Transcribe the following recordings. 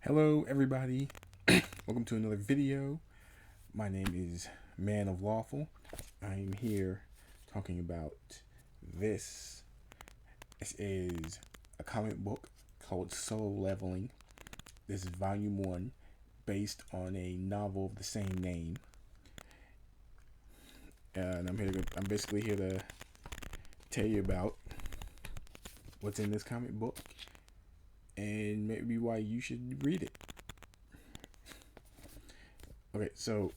Hello, everybody. Welcome to another video. My name is Man of Lawful. I am here talking about this. This is a comic book called Solo Leveling. This is volume 1, based on a novel of the same name. And I'm basically here to tell you about what's in this comic book and maybe why you should read it. Okay, so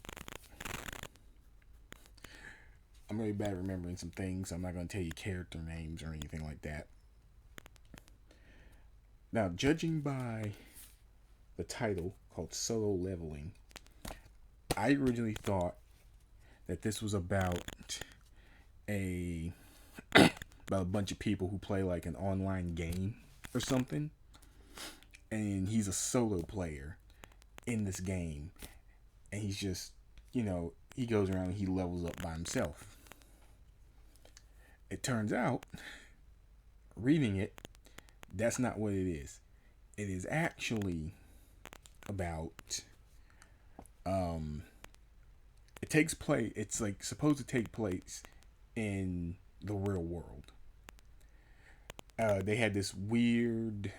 I'm really bad at remembering some things, so I'm not going to tell you character names or anything like that. Now, judging by the title called Solo Leveling, I originally thought that this was about a about a bunch of people who play like an online game or something, and he's a solo player in this game, and he's just, he goes around and he levels up by himself. It turns out, reading it, that's not what it is. It is actually about it takes place, it's like supposed to take place in the real world. They had this weird,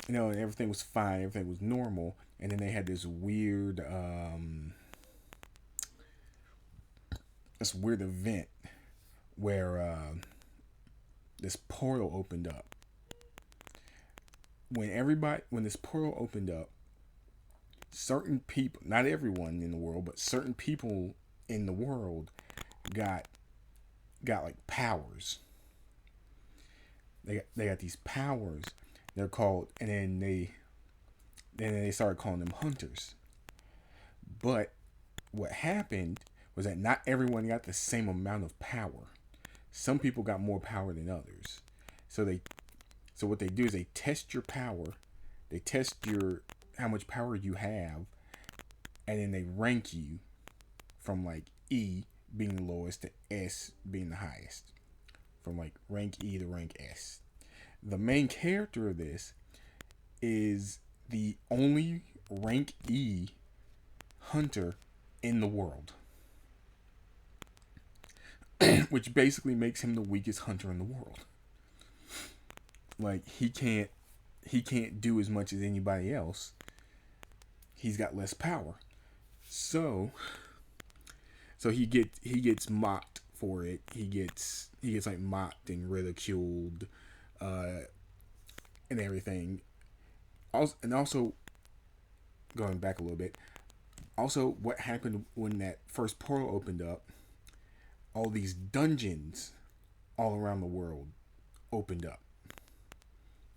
everything was fine, everything was normal, and then they had this weird event where this portal opened up. When this portal opened up, certain people, not everyone in the world, but certain people in the world got like powers. They got these powers. They're called, and then they started calling them hunters. But what happened was that not everyone got the same amount of power. Some people got more power than others. So what they do is they test your power. They test how much power you have, and then they rank you from like E being the lowest to S being the highest. From like rank E to rank S. The main character of this is the only rank E hunter in the world. Which basically makes him the weakest hunter in the world. Like he can't do as much as anybody else. He's got less power. So he gets mocked for it. He gets like mocked and ridiculed and everything. Also going back a little bit. Also, what happened when that first portal opened up, all these dungeons all around the world opened up.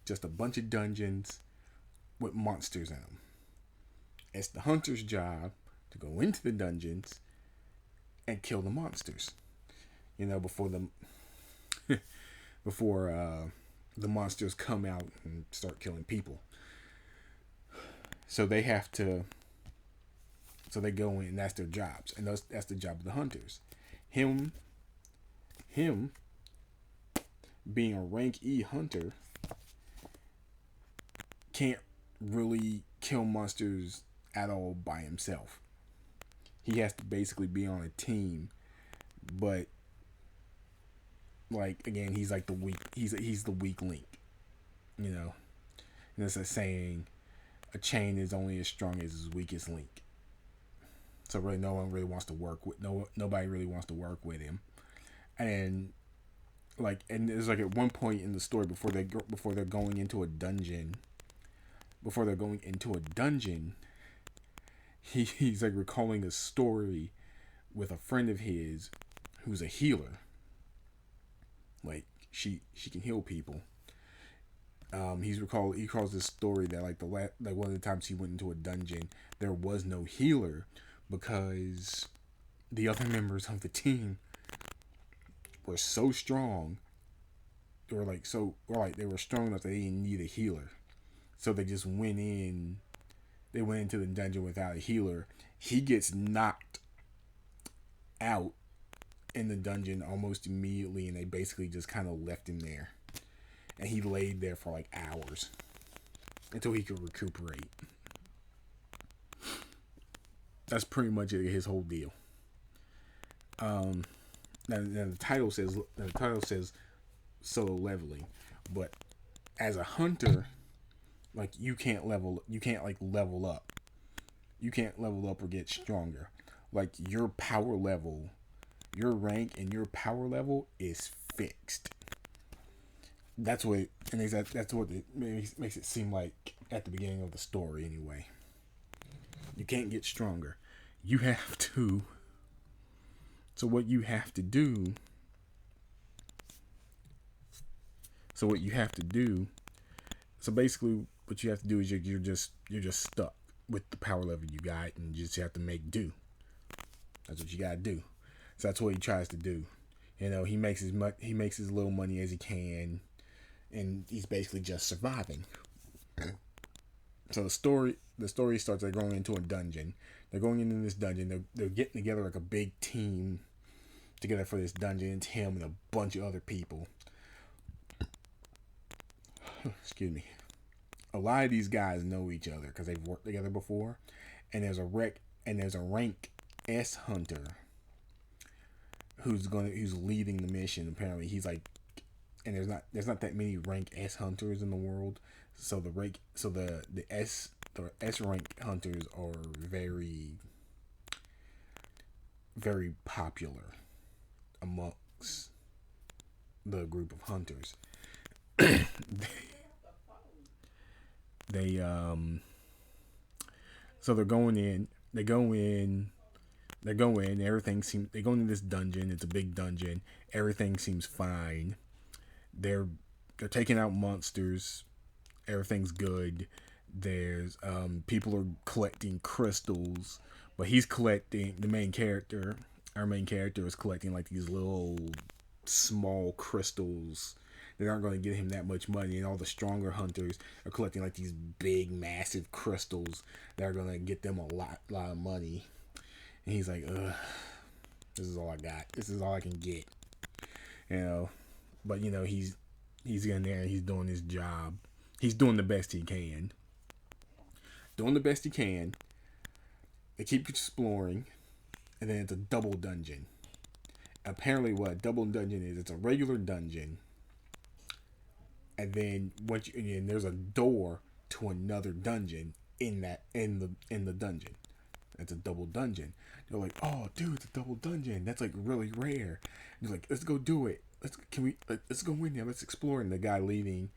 Just a bunch of dungeons with monsters in them. It's the hunter's job to go into the dungeons and kill the monsters. Before the monsters come out and start killing people. So they have to. So they go in, and that's their jobs, and that's the job of the hunters. Him being a rank E hunter can't really kill monsters at all by himself. He has to basically be on a team, but like again, he's like the weak. He's the weak link. And it's a saying, a chain is only as strong as its weakest link. So really, no one really wants to work with nobody really wants to work with him, and there's like at one point in the story before they're going into a dungeon. Before they're going into a dungeon, he's like recalling a story with a friend of his who's a healer. Like she can heal people. He recalls this story that like one of the times he went into a dungeon, there was no healer because the other members of the team were so strong. They were strong enough that they didn't need a healer. So they just went in. They went into the dungeon without a healer. He gets knocked out in the dungeon almost immediately, and they basically just kind of left him there. And he laid there for like hours. until he can recuperate. That's pretty much his whole deal. Um, now the title says solo leveling, but as a hunter, like you can't like level up. You can't level up or get stronger. Like your power level, your rank and your power level is fixed. That's what it makes it seem like at the beginning of the story anyway. You can't get stronger. You have to. So what you have to do. So what you have to do. So basically, what you have to do is you're just stuck with the power level you got, and you just have to make do. That's what you gotta do. So that's what he tries to do. You know, he makes his little money as he can, and he's basically just surviving. So the story starts. They're going into a dungeon. They're going into this dungeon. They're getting together like a big team together for this dungeon. It's him and a bunch of other people. Excuse me. A lot of these guys know each other because they've worked together before. And there's a rank S hunter who's leading the mission. Apparently, he's like, and there's not that many rank S hunters in the world. So the S rank hunters are very very popular amongst the group of hunters. they So they're going in. They go in. Everything seems. They go into this dungeon. It's a big dungeon. Everything seems fine. They're they're taking out monsters. Everything's good. There's people are collecting crystals, but he's collecting the main character. Our main character is collecting like these little small crystals that aren't going to get him that much money, and all the stronger hunters are collecting like these big, massive crystals that are going to get them a lot of money. And he's like, ugh, this is all I got. This is all I can get. You know, but you know he's in there and he's doing his job. He's doing the best he can. Doing the best he can. They keep exploring, and then it's a double dungeon. Apparently, what a double dungeon is, it's a regular dungeon, and then and there's a door to another dungeon in the dungeon. It's a double dungeon. They're like, oh, dude, it's a double dungeon. That's like really rare. And he's like, let's go do it. Let's go in there. Let's explore. And the guy leading,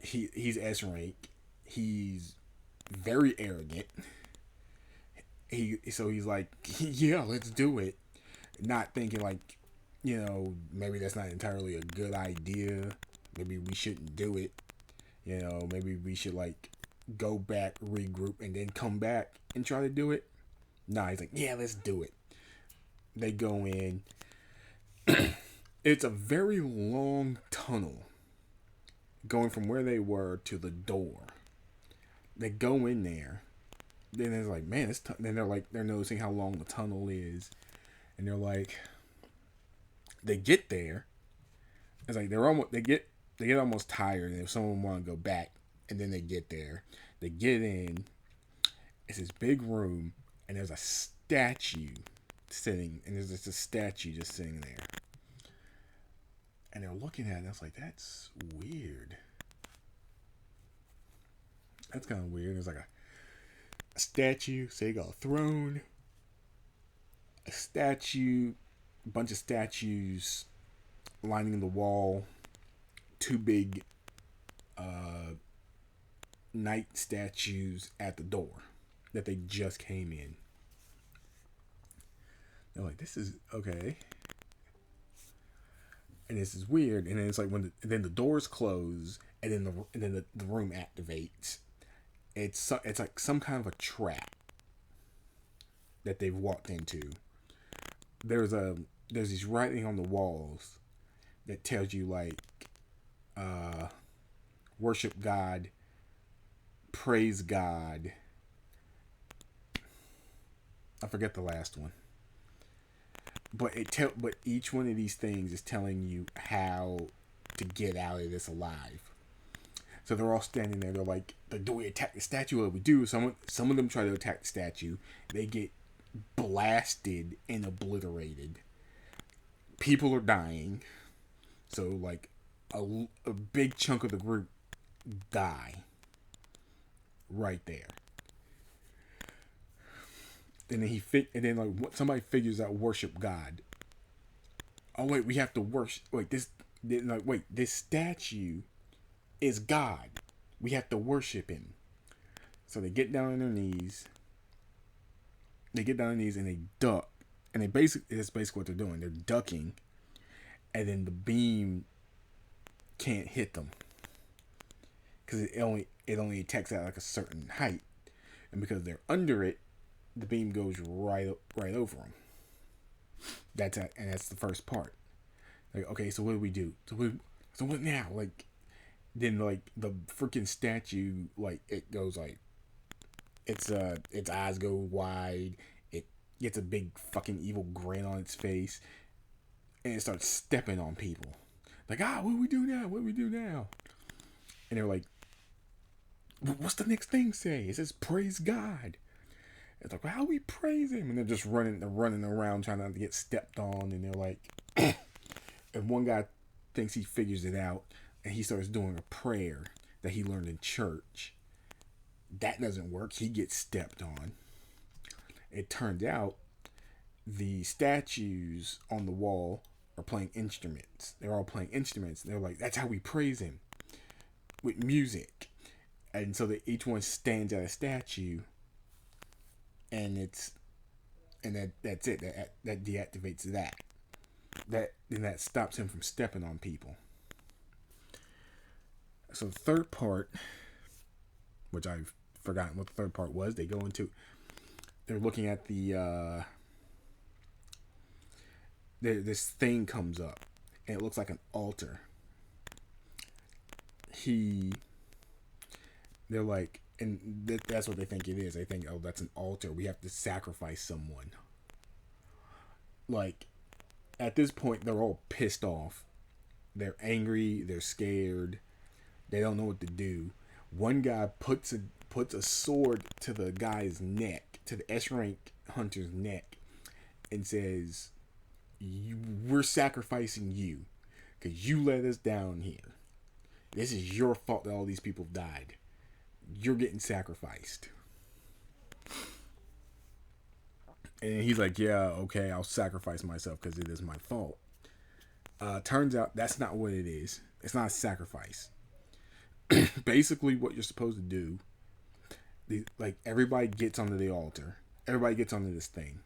he's S rank. He's very arrogant. He's like, yeah, let's do it. Not thinking like, you know, maybe that's not entirely a good idea. Maybe we shouldn't do it. You know, maybe we should like go back, regroup, and then come back and try to do it. Nah, he's like, yeah, let's do it. They go in. It's a very long tunnel going from where they were to the door. They go in there. Then it's like, man, then they're noticing how long the tunnel is, and they're like, they get there. It's like they get almost tired, and if someone want to go back, and then they get there, they get in. It's this big room, and there's a statue sitting, and there's just a statue just sitting there. And they're looking at it, and I was like, that's weird. That's kind of weird. There's like a statue, so you got a throne, a statue, a bunch of statues lining the wall, two big knight statues at the door that they just came in. They're like, this is okay. And this is weird. And then it's like then the doors close, and then the room activates. It's like some kind of a trap that they've walked into. There's these writing on the walls that tells you like, worship God, praise God. I forget the last one. But but each one of these things is telling you how to get out of this alive. So they're all standing there. They're like, "Do we attack the statue? What do we do?" Some of them try to attack the statue. They get blasted and obliterated. People are dying. So like a big chunk of the group die right there. And then somebody figures out worship God. Oh wait, we have to worship. Wait, this statue is God. We have to worship him. So they get down on their knees. They get down on their knees and they duck. And that's basically what they're doing. They're ducking, and then the beam can't hit them because it only attacks at like a certain height, and because they're under it, the beam goes right over them. That's the first part. Like, okay, so what do we do? So what now? Like, then like the freaking statue, like it goes like its eyes go wide. It gets a big fucking evil grin on its face, and it starts stepping on people. Like, what do we do now? What do we do now? And they're like, what's the next thing say? It says praise God. It's like, well, how do we praise him? And they're just running around trying not to get stepped on. And they're like, and one guy thinks he figures it out, and he starts doing a prayer that he learned in church. That doesn't work. He gets stepped on. It turns out the statues on the wall are playing instruments. They're all playing instruments. They're like, that's how we praise him, with music. And so each one stands at a statue, and that's it. That deactivates that. Then that stops him from stepping on people. So the third part, which I've forgotten what the third part was, they're looking at this thing comes up, and it looks like an altar. They're like, and that's what they think it is. They think, oh, that's an altar. We have to sacrifice someone. Like, at this point, they're all pissed off. They're angry. They're scared. They don't know what to do. One guy puts a sword to the guy's neck, to the S-rank hunter's neck, and says, we're sacrificing you because you let us down here. This is your fault that all these people died. You're getting sacrificed. And he's like, yeah, okay, I'll sacrifice myself because it is my fault. Turns out that's not what it is. It's not a sacrifice. Basically, what you're supposed to do, like, everybody gets onto the altar. Everybody gets onto this thing.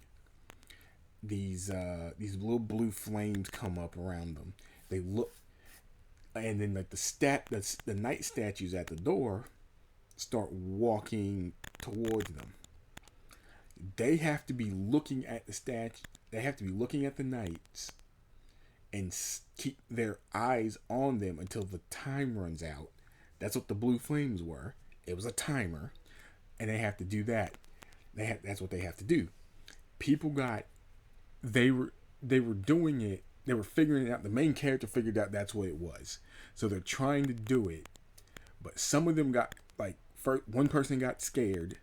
These little blue flames come up around them. They look, and then like the night statues at the door start walking towards them. They have to be looking at the statue. They have to be looking at the knights and keep their eyes on them until the time runs out. That's what the blue flames were. It was a timer, and they have to do that. That's what they have to do. They were doing it. They were figuring it out. The main character figured out that's what it was. So they're trying to do it, but some of them got one person got scared.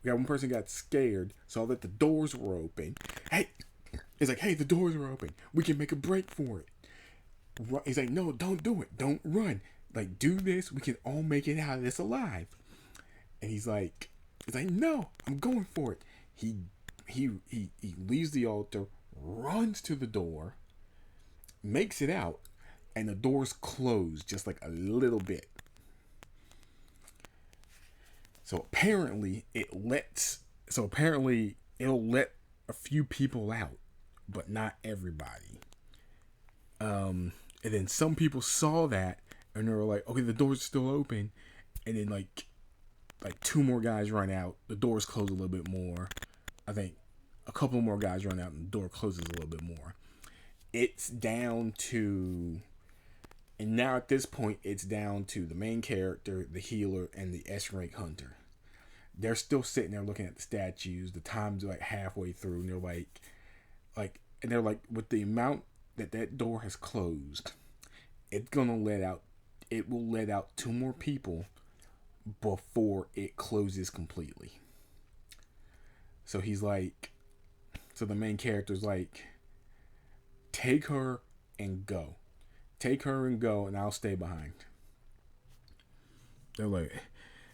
One person got scared, saw that the doors were open. Hey, it's like, hey, the doors are open. We can make a break for it. He's like, no, don't do it. Don't run. Like, do this. We can all make it out of this alive. And he's like, no, I'm going for it. He leaves the altar, runs to the door, makes it out, and the door's closed just like a little bit. So apparently it'll let a few people out, but not everybody. And then some people saw that and they were like, okay, the door's still open. And then like two more guys run out. The doors close a little bit more. I think a couple more guys run out and the door closes a little bit more. It's down to, and now at this point, it's down to the main character, the healer, and the S-rank hunter. They're still sitting there looking at the statues. The time's like halfway through, and they're like, with the amount that door has closed, it's gonna let out it will let out 2 more people before it closes completely. So he's like, so the main character's like, take her and go. Take her and go, and I'll stay behind. They're like,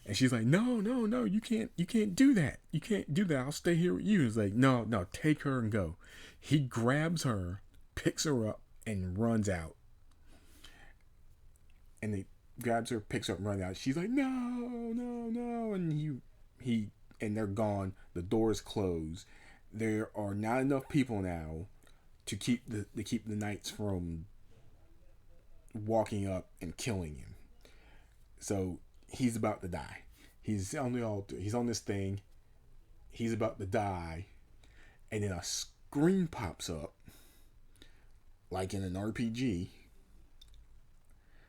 and she's like, no, no, no, you can't do that. You can't do that. I'll stay here with you. He's like, no, no, take her and go. He grabs her, picks her up, and runs out. And he grabs her, picks her up, and runs out. She's like, no, no, no, and he, and they're gone. The door is closed. There are not enough people now to keep the knights from walking up and killing him. So he's about to die. He's on the altar. He's on this thing. He's about to die, and then a screen pops up, like in an RPG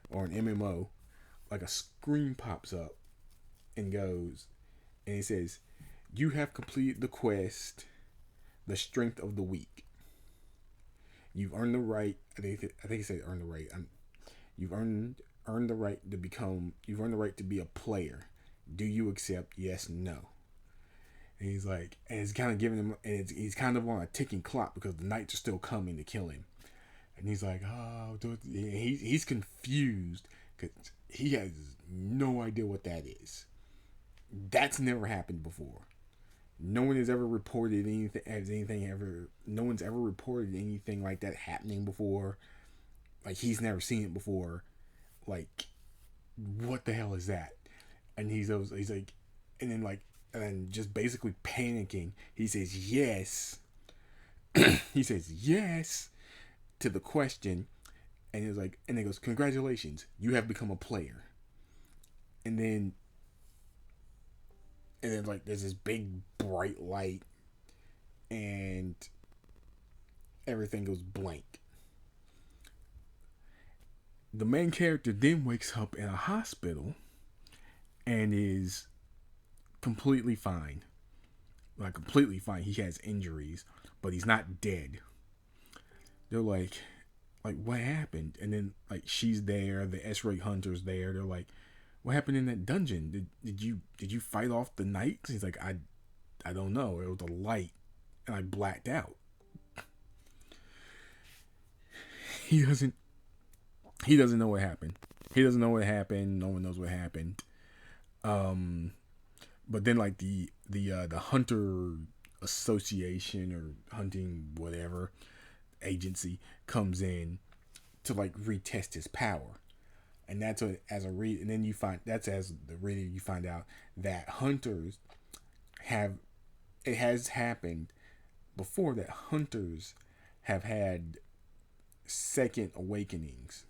or an MMO. Like a screen pops up and goes, and it says, "You have completed the quest, the strength of the weak. You've earned the right." I think it said earn the right. You've earned the right to become. You've earned the right to be a player. Do you accept? Yes, no. And he's like, and it's kind of giving him, and he's kind of on a ticking clock because the knights are still coming to kill him. And he's like, oh, he's confused because he has no idea what that is. That's never happened before. No one has ever reported no one's ever reported anything like that happening before. Like, he's never seen it before. Like, what the hell is that? And he's like, and then just basically panicking, he says yes. He says yes to the question, and he's like, and he goes, congratulations, you have become a player. And then like there's this big bright light, and everything goes blank. The main character then wakes up in a hospital and is completely fine. Like, completely fine. He has injuries, but he's not dead. They're like, what happened? And then, like, she's there, the S-Ray hunter's there. They're like, what happened in that dungeon? Did you fight off the knights? He's like, I don't know. It was a light, and I blacked out. He doesn't know what happened. He doesn't know what happened. No one knows what happened. But then, like, the hunter association or hunting whatever agency comes in to, like, retest his power. And that's what, and then you find, that's as the reader, you find out that hunters it has happened before that hunters have had second awakenings.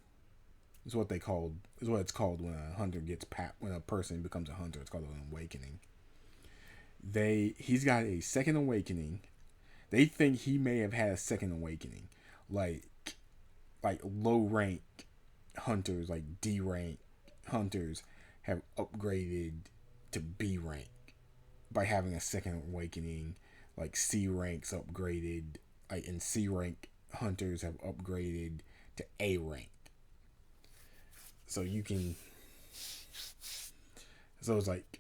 Is what it's called when a hunter when a person becomes a hunter. It's called an awakening. He's got a second awakening. They think he may have had a second awakening, like low rank hunters, like D rank hunters, have upgraded to B rank by having a second awakening. Like C ranks upgraded, and C rank hunters have upgraded to A rank. So you can, so it's like,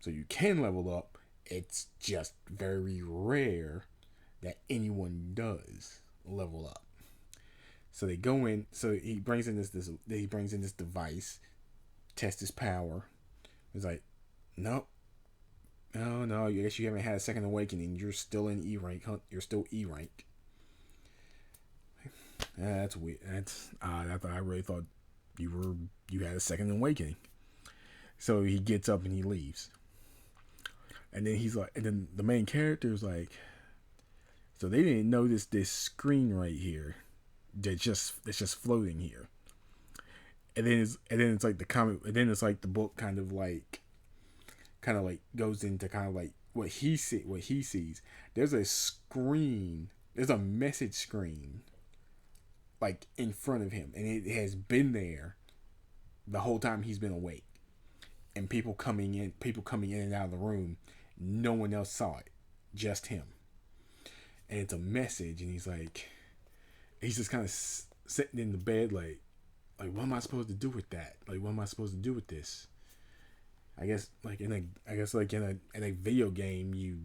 so you can level up. It's just very rare that anyone does level up. So they go in. So he brings in this device, test his power. It's like, nope, no. I guess you haven't had a second awakening. You're still in E rank. You're still E rank. That's weird. That's odd. I really thought you had a second awakening. So he gets up and he leaves. And then he's like, and then the main character is like, so they didn't notice this screen right here that's just floating here. And then it's like the comic, and then it's like the book kind of like goes into kind of like what he sees. There's a screen, there's a message screen like in front of him, and it has been there the whole time he's been awake. And people coming in and out of the room, no one else saw it, just him. And it's a message, and he's just kind of sitting in the bed, like, like what am I supposed to do with that? Like what am I supposed to do with this? I guess like in a video game you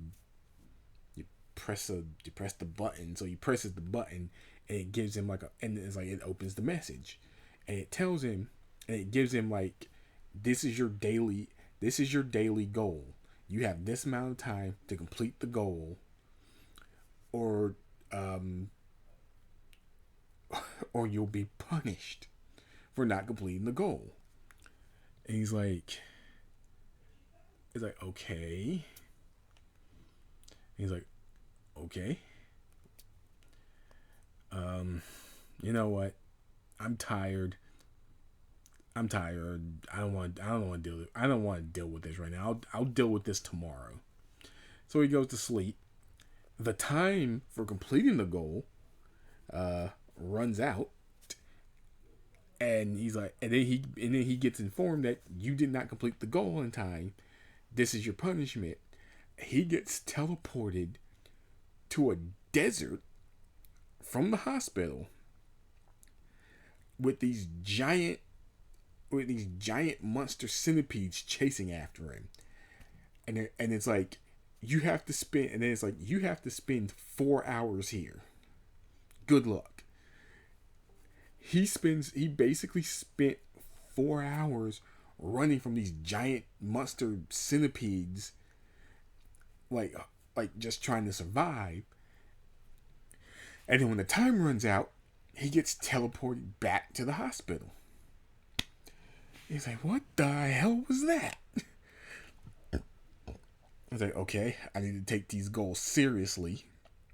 you press the button. So he presses the button and it gives him like a and it's like it opens the message. And it tells him and it gives him like this is your daily goal. You have this amount of time to complete the goal or um or you'll be punished for not completing the goal. And he's like, okay. He's like, okay. You know what? I'm tired. I'm tired. I don't want to deal. I don't want to deal with this right now. I'll deal with this tomorrow. So he goes to sleep. The time for completing the goal runs out, and he's like, and then he gets informed that you did not complete the goal in time. This is your punishment. He gets teleported to a desert from the hospital with these giant monster centipedes chasing after him. And it's like you have to spend and then it's like you have to spend 4 hours here. Good luck. He basically spent 4 hours running from these giant monster centipedes like just trying to survive. And then when the time runs out, he gets teleported back to the hospital. He's like, what the hell was that? I was like, okay, I need to take these goals seriously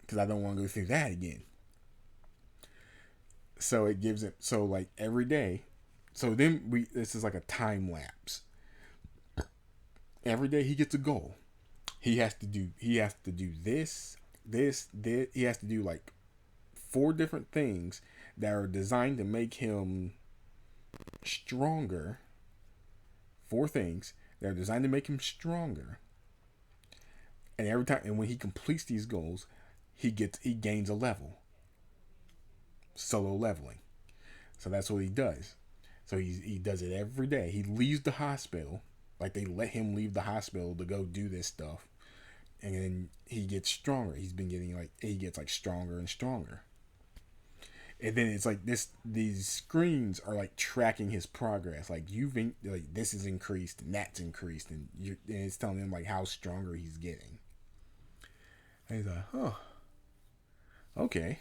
because I don't want to go through that again. So it gives it, so like every day, so then this is like a time lapse. Every day he gets a goal. He has to do this. He has to do like 4 different things that are designed to make him stronger. 4 things that are designed to make him stronger. And every time, and when he completes these goals, he gains a level. Solo leveling. So that's what he does. So he does it every day. He leaves the hospital. Like they let him leave the hospital to go do this stuff. And then he gets stronger. He gets like stronger and stronger. And then it's like these screens are like tracking his progress. Like like this is increased and that's increased, and it's telling him like how stronger he's getting. And he's like, oh, okay.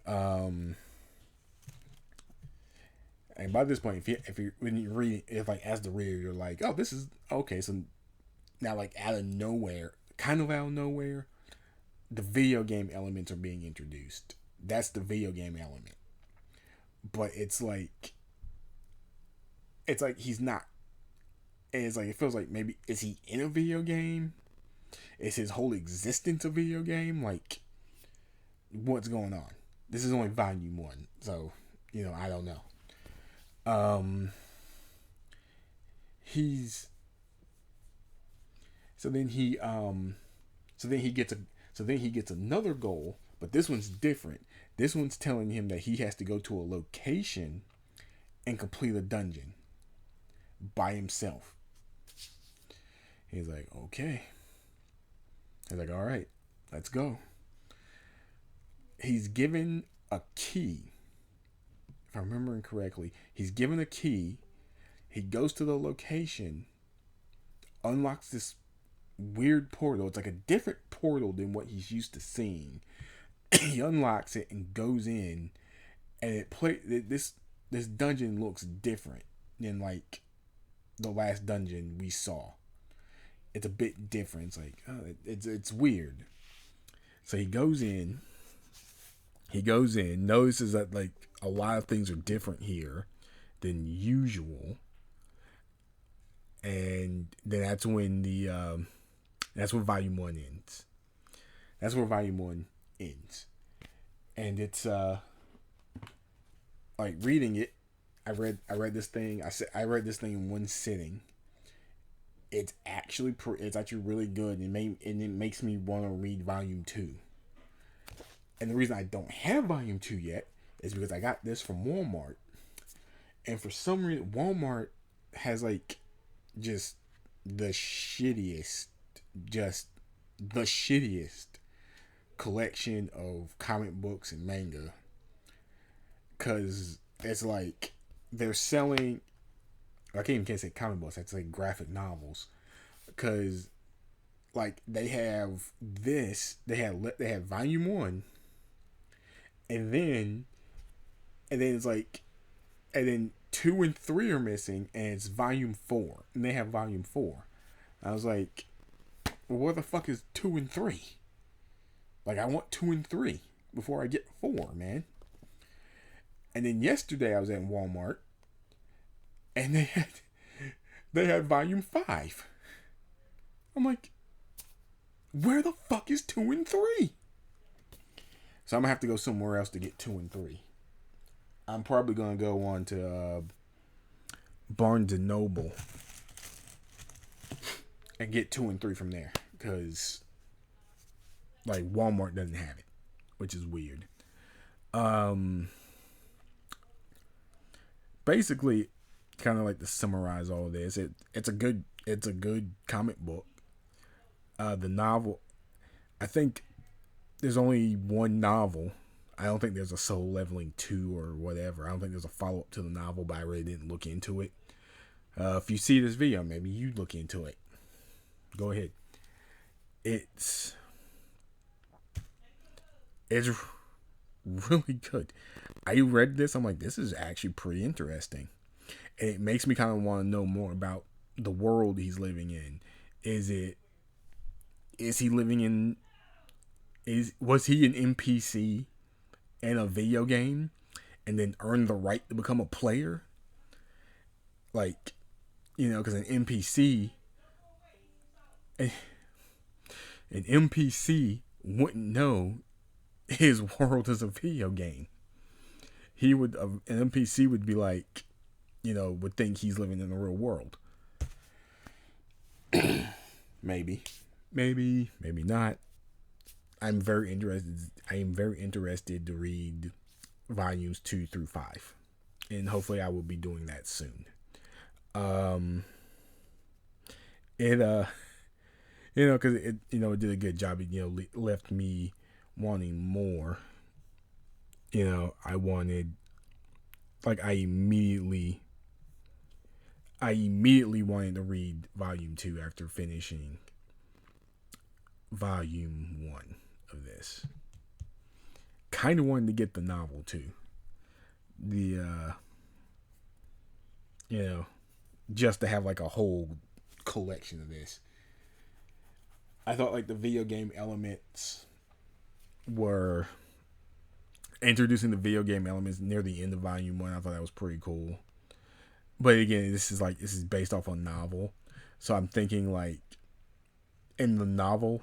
And by this point, when you read, if like as the reader, you're like, oh, this is okay. So now, like out of nowhere, the video game elements are being introduced. That's the video game element. But it's like he's not. And it's like it feels like maybe is he in a video game? Is his whole existence a video game? Like, what's going on? This is only volume 1, so I don't know. He's so then he gets another goal, but this one's different. This one's telling him that he has to go to a location and complete a dungeon by himself. He's like, okay. He's like, all right, let's go. He's given a key. If I'm remembering correctly, he's given a key. He goes to the location, unlocks this weird portal. It's like a different portal than what he's used to seeing. He unlocks it and goes in, and this dungeon looks different than like the last dungeon we saw. It's a bit different. It's like it's weird. So he goes in, notices that like a lot of things are different here than usual, and then that's when volume 1 ends. That's where volume 1 ends, and it's like reading it. I read this thing. I read this thing in one sitting. It's actually really good, and it makes me want to read volume 2. And the reason I don't have volume 2 yet is because I got this from Walmart, and for some reason, Walmart has like just the shittiest, just the shittiest collection of comic books and manga. Cause it's like they're selling. I can't say comic books. That's like graphic novels. Cause like they have this. They have volume 1, and then it's like, and then 2 and 3 are missing, and it's volume 4, and they have volume 4. I was like, well, where the fuck is 2 and 3? Like, I want 2 and 3 before I get 4, man. And then yesterday I was at Walmart, and they had volume 5. I'm like, where the fuck is 2 and 3? So I'm gonna have to go somewhere else to get 2 and 3. I'm probably gonna go on to Barnes and Noble and get 2 and 3 from there, because like Walmart doesn't have it, which is weird. Basically, kind of like to summarize all of this, it's a good comic book. The novel, I think there's only one novel. I don't think there's a Soul Leveling 2 or whatever. I don't think there's a follow-up to the novel, but I really didn't look into it. If you see this video, maybe you look into it. Go ahead. It's really good. I read this. I'm like, this is actually pretty interesting. And it makes me kind of want to know more about the world he's living in. Was he an NPC in a video game and then earn the right to become a player? Like, because an NPC wouldn't know his world is a video game. An NPC would be like, would think he's living in the real world. Maybe not. I am very interested to read volumes 2 through 5, and hopefully I will be doing that soon. Because it did a good job. It left me wanting more. I wanted, like, I immediately wanted to read volume 2 after finishing volume 1 of this. Kind of wanted to get the novel too. Just to have like a whole collection of this. I thought like the video game elements were introducing the video game elements near the end of volume 1. I thought that was pretty cool. But again, this is based off a novel. So I'm thinking like in the novel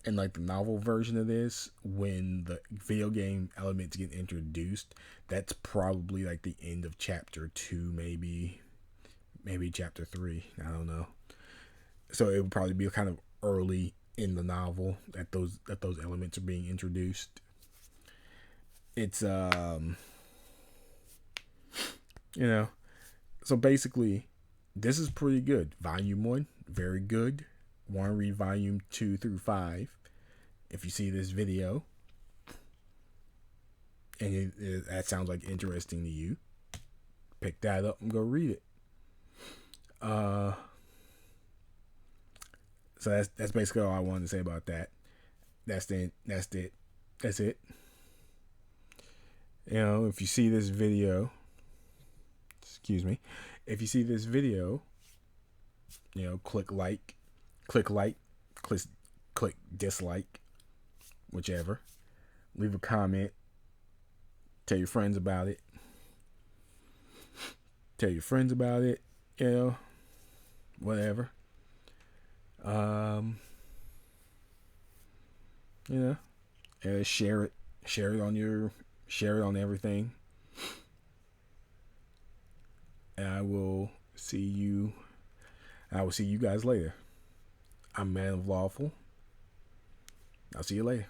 version of this, when the video game elements get introduced, that's probably like the end of chapter 2, maybe chapter 3. I don't know. So it would probably be kind of early in the novel that those elements are being introduced. It's so basically this is pretty good. Volume 1, very good. Want to read volume 2 through 5. If you see this video and that sounds like interesting to you, pick that up and go read it. So that's basically all I wanted to say about that. That's it. If you see this video, click dislike, whichever. Leave a comment. Tell your friends about it. Whatever. Share it on everything. And I will see you guys later. I'm Man of Lawful. I'll see you later.